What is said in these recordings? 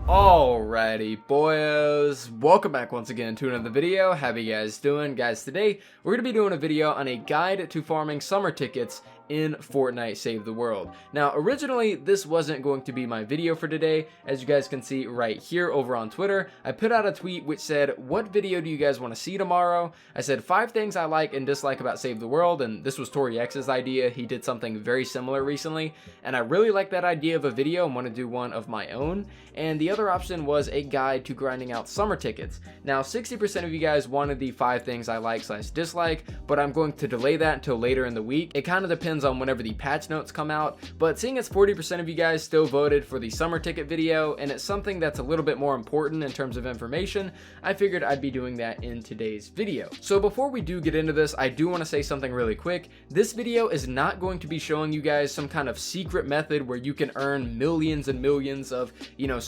Alrighty boys, welcome back once again to another video. How you guys doing? Guys, today we're going to be doing a video on a guide to farming summer tickets in Fortnite Save the World. Now originally this wasn't going to be my video for today. As you guys can see right here over on Twitter, I put out a tweet which said, what video do you guys want to see tomorrow? I said 5 things I like and dislike about Save the World, and this was Tori X's idea. He did something very similar recently and I really like that idea of a video and want to do one of my own. And the other option was a guide to grinding out summer tickets. Now 60% of you guys wanted the 5 things I like / dislike, but I'm going to delay that until later in the week. It kind of depends on whenever the patch notes come out, but seeing as 40% of you guys still voted for the summer ticket video and it's something that's a little bit more important in terms of information, I figured I'd be doing that in today's video. So before we do get into this, I do want to say something really quick. This video is not going to be showing you guys some kind of secret method where you can earn millions and millions of,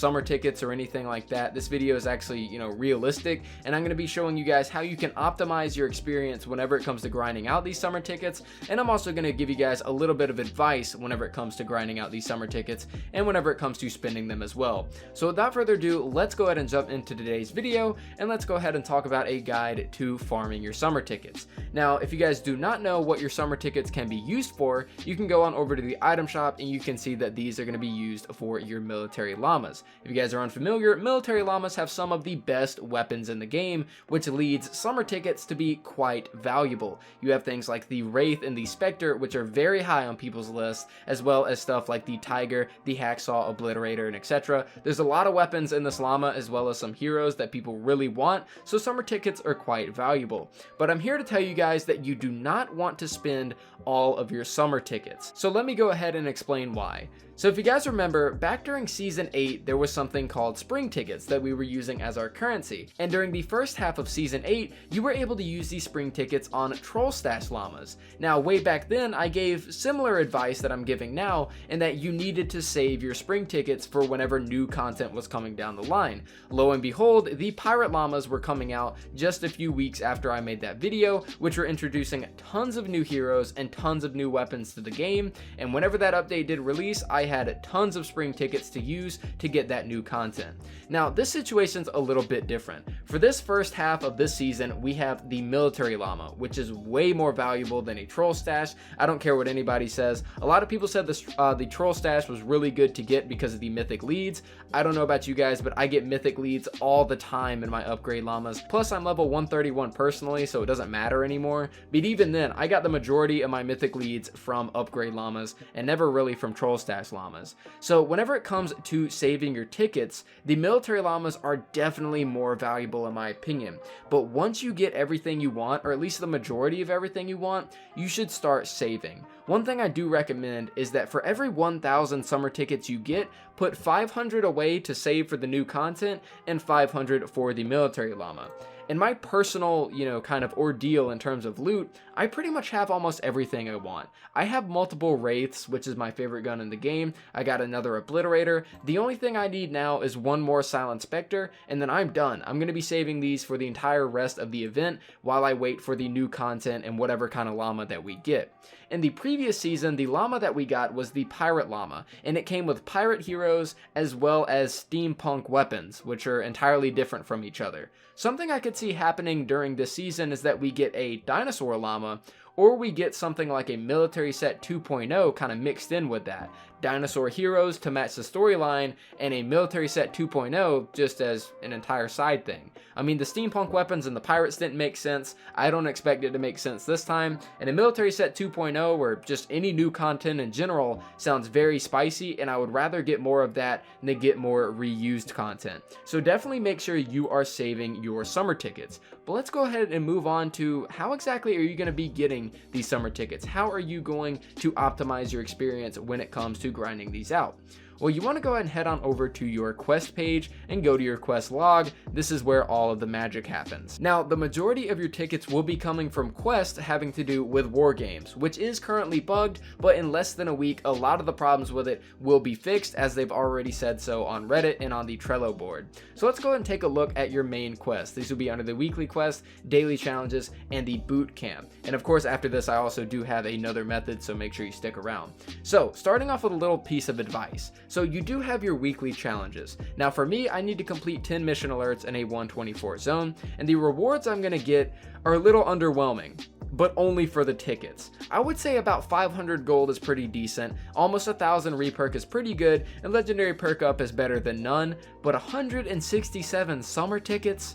summer tickets or anything like that. This video is actually, realistic, and I'm going to be showing you guys how you can optimize your experience whenever it comes to grinding out these summer tickets, and I'm also going to give you guys a little bit of advice whenever it comes to grinding out these summer tickets and whenever it comes to spending them as well. So without further ado, let's go ahead and jump into today's video, and let's go ahead and talk about a guide to farming your summer tickets. Now, if you guys do not know what your summer tickets can be used for, you can go on over to the item shop and you can see that these are going to be used for your military llamas. If you guys are unfamiliar, military llamas have some of the best weapons in the game, which leads summer tickets to be quite valuable. You have things like the Wraith and the Spectre, which are very high on people's lists, as well as stuff like the Tiger, the Hacksaw, Obliterator, and etc. There's a lot of weapons in this llama, as well as some heroes that people really want, so summer tickets are quite valuable. But I'm here to tell you guys that you do not want to spend all of your summer tickets. So let me go ahead and explain why. So if you guys remember, back during Season 8, there was something called spring tickets that we were using as our currency. And during the first half of Season 8, you were able to use these spring tickets on troll stash llamas. Now, way back then, I gave similar advice that I'm giving now, in that you needed to save your spring tickets for whenever new content was coming down the line. Lo and behold, the pirate llamas were coming out just a few weeks after I made that video, which were introducing tons of new heroes and tons of new weapons to the game. And whenever that update did release, I had tons of spring tickets to use to get that new content. Now, this situation's a little bit different. For this first half of this season, we have the military llama, which is way more valuable than a troll stash. I don't care what anybody says. A lot of people said this, the troll stash was really good to get because of the mythic leads. I don't know about you guys, but I get mythic leads all the time in my upgrade llamas. Plus, I'm level 131 personally, so it doesn't matter anymore. But even then, I got the majority of my mythic leads from upgrade llamas and never really from troll stash llamas. So whenever it comes to saving your tickets, the military llamas are definitely more valuable in my opinion. But once you get everything you want, or at least the majority of everything you want, you should start saving. One thing I do recommend is that for every 1,000 summer tickets you get, put 500 away to save for the new content and 500 for the military llama. In my personal, kind of ordeal in terms of loot, I pretty much have almost everything I want. I have multiple Wraiths, which is my favorite gun in the game. I got another Obliterator. The only thing I need now is one more Silent Spectre, and then I'm done. I'm going to be saving these for the entire rest of the event while I wait for the new content and whatever kind of llama that we get. In the previous season, the llama that we got was the Pirate Llama, and it came with pirate heroes as well as steampunk weapons, which are entirely different from each other. Something I could see happening during this season is that we get a dinosaur llama, or we get something like a military set 2.0 kind of mixed in with that. Dinosaur heroes to match the storyline, and a military set 2.0 just as an entire side thing. I mean, the steampunk weapons and the pirates didn't make sense. I don't expect it to make sense this time. And a military set 2.0, or just any new content in general, sounds very spicy, and I would rather get more of that than get more reused content. So definitely make sure you are saving your summer tickets. But let's go ahead and move on to how exactly are you going to be getting these summer tickets? How are you going to optimize your experience when it comes to grinding these out? Well, you want to go ahead and head on over to your quest page and go to your quest log. This is where all of the magic happens. Now, the majority of your tickets will be coming from quests having to do with war games, which is currently bugged, but in less than a week, a lot of the problems with it will be fixed, as they've already said so on Reddit and on the Trello board. So let's go ahead and take a look at your main quest. These will be under the weekly quest, daily challenges, and the boot camp. And of course, after this, I also do have another method, so make sure you stick around. So starting off with a little piece of advice. So you do have your weekly challenges. Now for me, I need to complete 10 mission alerts in a 124 zone, and the rewards I'm going to get are a little underwhelming, but only for the tickets. I would say about 500 gold is pretty decent, almost 1,000 reperk is pretty good, and legendary perk up is better than none, but 167 summer tickets?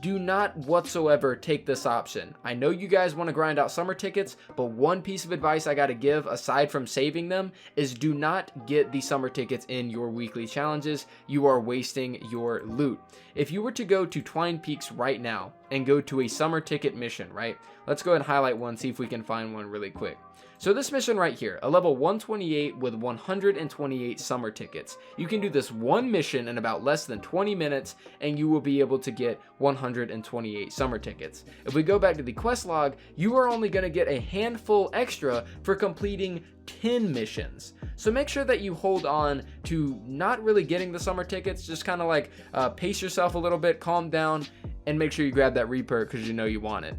Do not whatsoever take this option. I know you guys want to grind out summer tickets, but one piece of advice I got to give, aside from saving them, is do not get the summer tickets in your weekly challenges. You are wasting your loot. If you were to go to Twine Peaks right now and go to a summer ticket mission, right? Let's go ahead and highlight one, see if we can find one really quick. So this mission right here, a level 128 with 128 summer tickets. You can do this one mission in about less than 20 minutes and you will be able to get 128 summer tickets. If we go back to the quest log, you are only going to get a handful extra for completing 10 missions. So make sure that you hold on to not really getting the summer tickets, just kind of like pace yourself a little bit, calm down, and make sure you grab that reperk because you know you want it.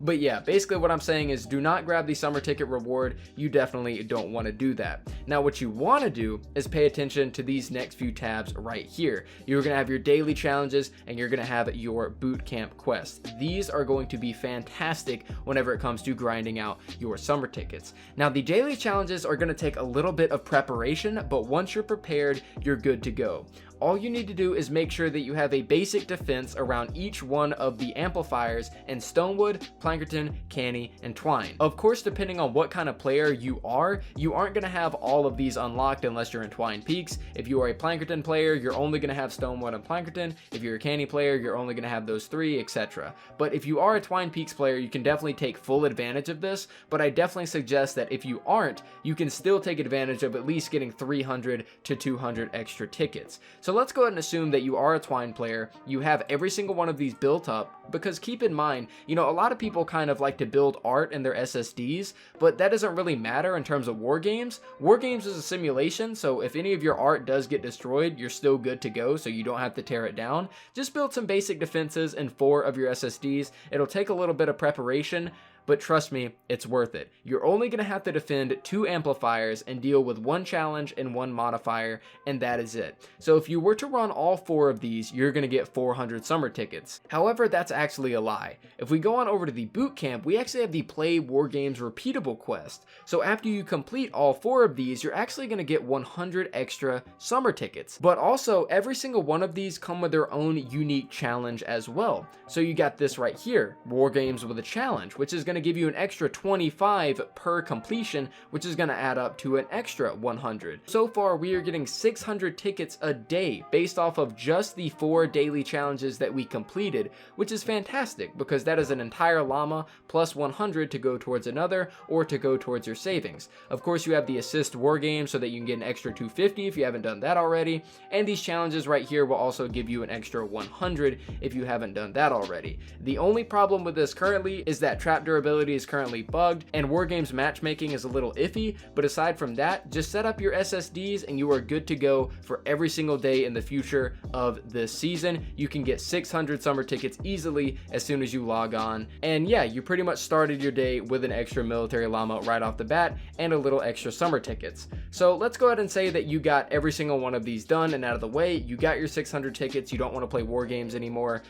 But yeah, basically what I'm saying is do not grab the summer ticket reward. You definitely don't want to do that. Now what you want to do is pay attention to these next few tabs right here. You're going to have your daily challenges and you're going to have your boot camp quest. These are going to be fantastic whenever it comes to grinding out your summer tickets. Now the daily challenges are going to take a little bit of preparation, but once you're prepared, you're good to go. All you need to do is make sure that you have a basic defense around each one of the amplifiers in Stonewood, Plankerton, Canny, and Twine. Of course, depending on what kind of player you aren't going to have all of these unlocked unless you're in Twine Peaks. If you are a Plankerton player, you're only going to have Stonewood and Plankerton. If you're a Canny player, you're only going to have those three, etc. But if you are a Twine Peaks player, you can definitely take full advantage of this, but I definitely suggest that if you aren't, you can still take advantage of at least getting 300 to 200 extra tickets. So let's go ahead and assume that you are a Twine player, you have every single one of these built up, because keep in mind, you know, a lot of people kind of like to build art in their SSDs, but that doesn't really matter in terms of war games. War games is a simulation, so if any of your art does get destroyed, you're still good to go, so you don't have to tear it down. Just build some basic defenses in 4 of your SSDs. It'll take a little bit of preparation, but trust me, it's worth it. You're only going to have to defend 2 amplifiers and deal with 1 challenge and 1 modifier, and that is it. So if you were to run all 4 of these, you're going to get 400 summer tickets. However, that's actually a lie. If we go on over to the boot camp, we actually have the Play War Games repeatable quest. So after you complete all 4 of these, you're actually going to get 100 extra summer tickets. But also, every single one of these come with their own unique challenge as well. So you got this right here, War Games with a challenge, which is going to give you an extra 25 per completion, which is going to add up to an extra 100. So far, we are getting 600 tickets a day based off of just the 4 daily challenges that we completed, which is fantastic because that is an entire llama plus 100 to go towards another or to go towards your savings. Of course, you have the assist war game so that you can get an extra 250 if you haven't done that already, and these challenges right here will also give you an extra 100 if you haven't done that already. The only problem with this currently is that trap durability is currently bugged and war games matchmaking is a little iffy, but aside from that, just set up your SSDs and you are good to go for every single day in the future of this season. You can get 600 summer tickets easily as soon as you log on, and yeah, you pretty much started your day with an extra military llama right off the bat and a little extra summer tickets. So let's go ahead and say that you got every single one of these done and out of the way. You got your 600 tickets, you don't want to play war games anymore.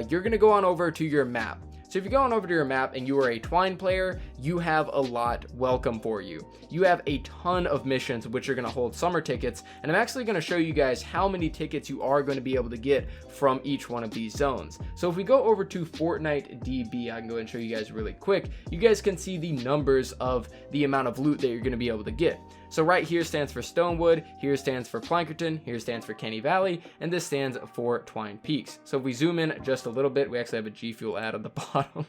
You're gonna go on over to your map. So if you go on over to your map and you are a Twine player, you have a lot welcome for you. You have a ton of missions which are going to hold summer tickets, and I'm actually going to show you guys how many tickets you are going to be able to get from each one of these zones. So if we go over to Fortnite DB, I can go and show you guys really quick. You guys can see the numbers of the amount of loot that you're going to be able to get. So right here stands for Stonewood, here stands for Plankerton, here stands for Canny Valley, and this stands for Twine Peaks. So if we zoom in just a little bit, we actually have a G Fuel ad on the bottom.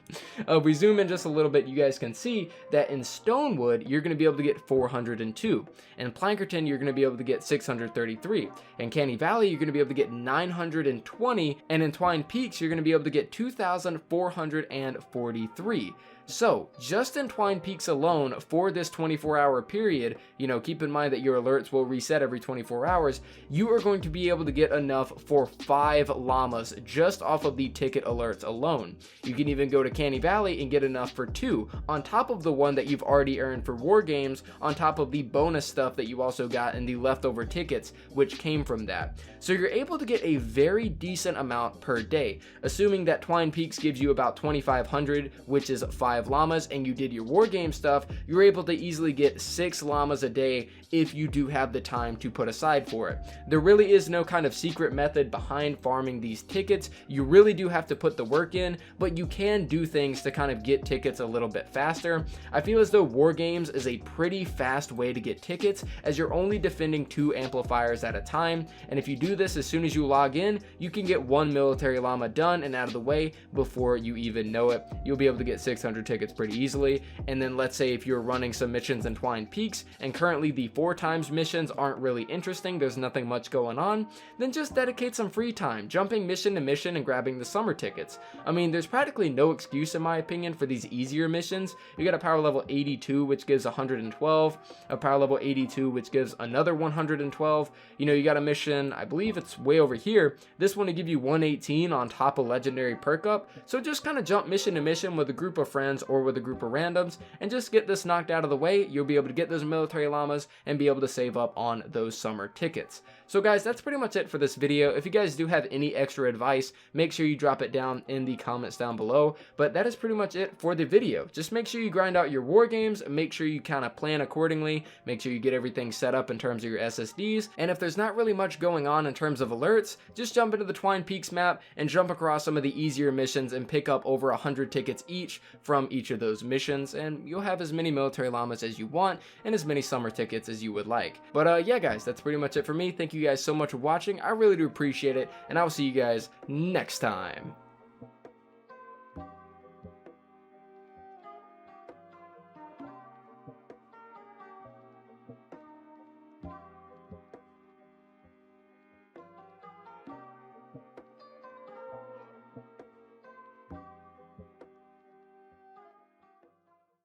If we zoom in just a little bit, you guys can see that in Stonewood, you're going to be able to get 402. In Plankerton, you're going to be able to get 633. In Canny Valley, you're going to be able to get 920. And in Twine Peaks, you're going to be able to get 2,443. So just in Twine Peaks alone for this 24-hour period, keep in mind that your alerts will reset every 24 hours, you are going to be able to get enough for 5 llamas just off of the ticket alerts alone. You can even go to Canny Valley and get enough for 2 on top of the one that you've already earned for War Games, on top of the bonus stuff that you also got in the leftover tickets which came from that. So you're able to get a very decent amount per day. Assuming that Twine Peaks gives you about 2,500, which is 5 llamas, and you did your War Game stuff, you're able to easily get 6 llamas a day if you do have the time to put aside for it. There really is no kind of secret method behind farming these tickets. You really do have to put the work in, but you can do things to kind of get tickets a little bit faster. I feel as though War Games is a pretty fast way to get tickets, as you're only defending 2 amplifiers at a time, and if you do this as soon as you log in, you can get 1 military llama done and out of the way before you even know it. You'll be able to get 600 tickets pretty easily. And then let's say if you're running some missions in Twine Peaks and currently the 4 times missions aren't really interesting, there's nothing much going on, then just dedicate some free time jumping mission to mission and grabbing the summer tickets. I mean, there's practically no excuse in my opinion for these easier missions. You got a power level 82 which gives 112, a power level 82 which gives another 112. You got a mission, I believe it's way over here, this one to give you 118 on top of legendary perk up. So just kind of jump mission to mission with a group of friends or with a group of randoms and just get this knocked out of the way. You'll be able to get those military llamas and be able to save up on those summer tickets. So guys, that's pretty much it for this video. If you guys do have any extra advice, make sure you drop it down in the comments down below. But that is pretty much it for the video. Just make sure you grind out your War Games, make sure you kind of plan accordingly, make sure you get everything set up in terms of your SSDs, and if there's not really much going on in terms of alerts, just jump into the Twine Peaks map and jump across some of the easier missions and pick up over 100 tickets each from each of those missions, and you'll have as many military llamas as you want and as many summer tickets as you would like. But yeah guys, that's pretty much it for me. Thank you guys so much for watching. I really do appreciate it, and I will see you guys next time.